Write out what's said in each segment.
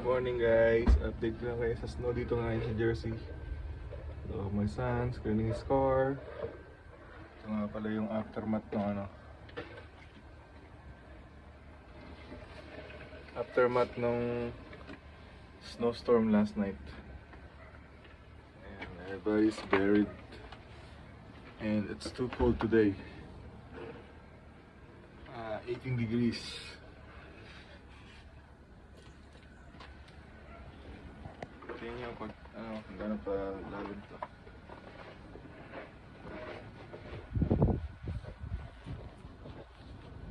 Morning guys, update ko lang kayo sa snow dito ngayon sa Jersey. So my son's cleaning his car. Ito nga pala yung aftermath ng aftermath ng snowstorm last night. And everybody's buried and it's too cold today. 18 degrees. Tingnan nyo kung gano'n pa lalim to.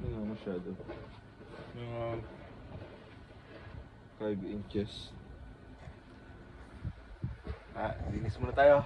Hindi nga masyado. Mga 5 inches. Linis muna tayo.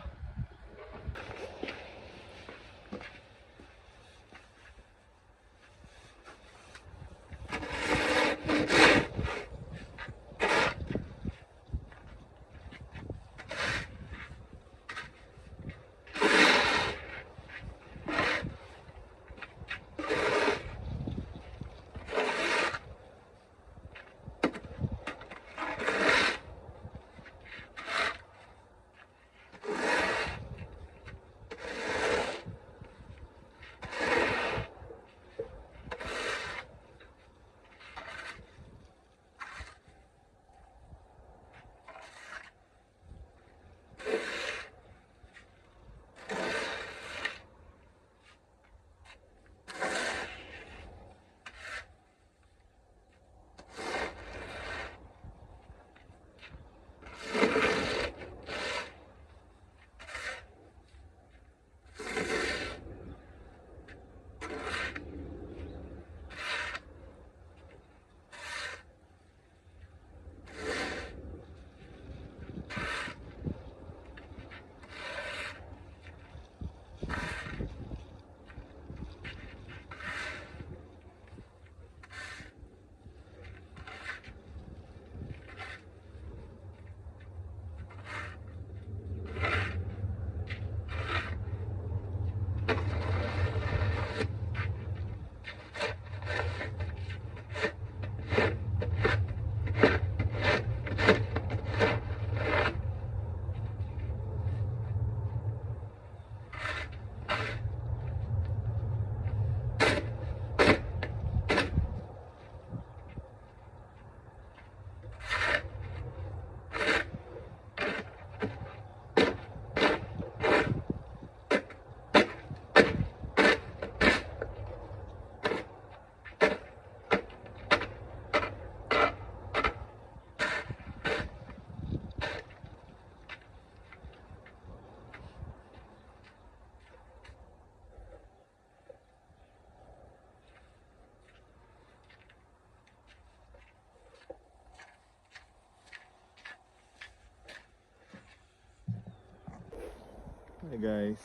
Hey guys,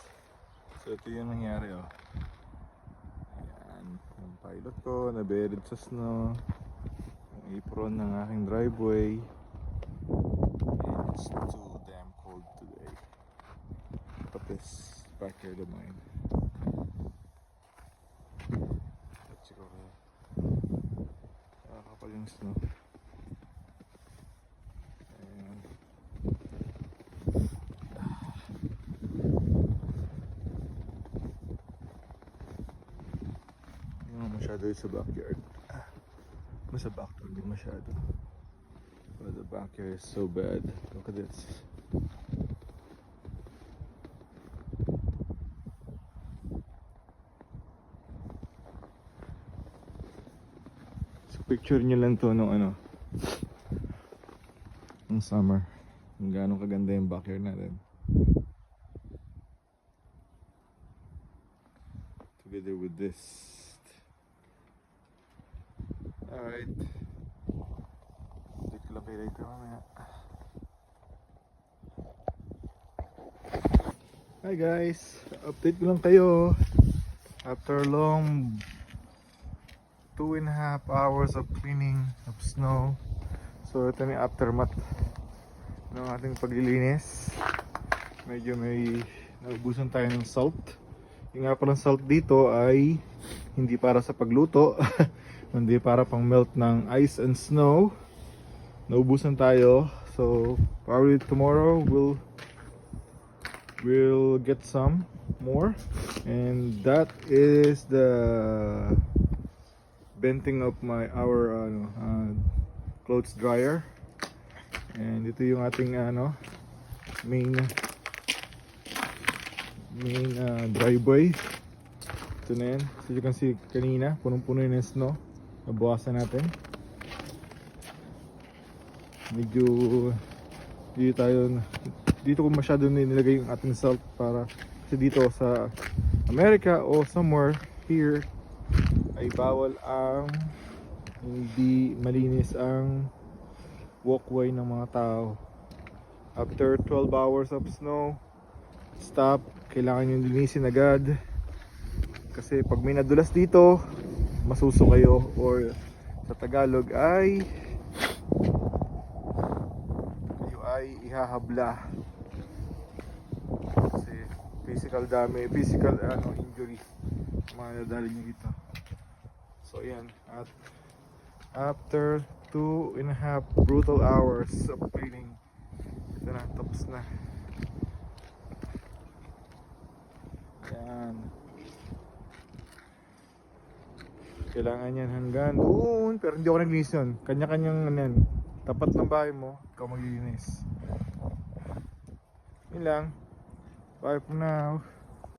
so ito yung nangyari Ayan, yung pilot ko na-buried sa snow. Yung apron ng aking driveway. And it's too damn cold today. But this backyard of mine. Let's go. Kapal yung snow. Masyado sa backyard. Sa backyard, hindi masyado. But the backyard is so bad. Look at this. So picture nyo lang to nung nung summer. Kung gaano kaganda yung backyard natin. Together with this. Alright. Update ko lang kayo later mamaya. Hi guys, update ko lang kayo. After long 2.5 hours of cleaning of snow. So ito na yung aftermath ng ating paglilinis. Medyo may naubusan tayo ng salt. Yung nga palang salt dito ay hindi para sa pagluto. Hindi para pang melt ng ice and snow. naubusan tayo. So probably tomorrow we'll get some more. And that is the venting of our clothes dryer. And ito yung ating main driveway. Ito na yan. So you can see kanina punong-puno yun ng snow. Nabawasan natin. Medyo dito ko masyado nilagay yung ating salt para kasi dito sa America o somewhere here ay bawal ang hindi malinis ang walkway ng mga tao. After 12 hours of snow, stop, kailangan yung linisin agad kasi pag may nadulas dito masuso kayo, or sa Tagalog ay ihahabla kasi physical injury mga nadali nyo dito. So yan, at after 2.5 brutal hours of cleaning, ito na, tapos na yan. Kailangan yan hanggang doon, pero hindi ako naglinis yun. Kanya-kanyang tapat ng bahay mo, ikaw maglilinis. Yun lang. Bye for now.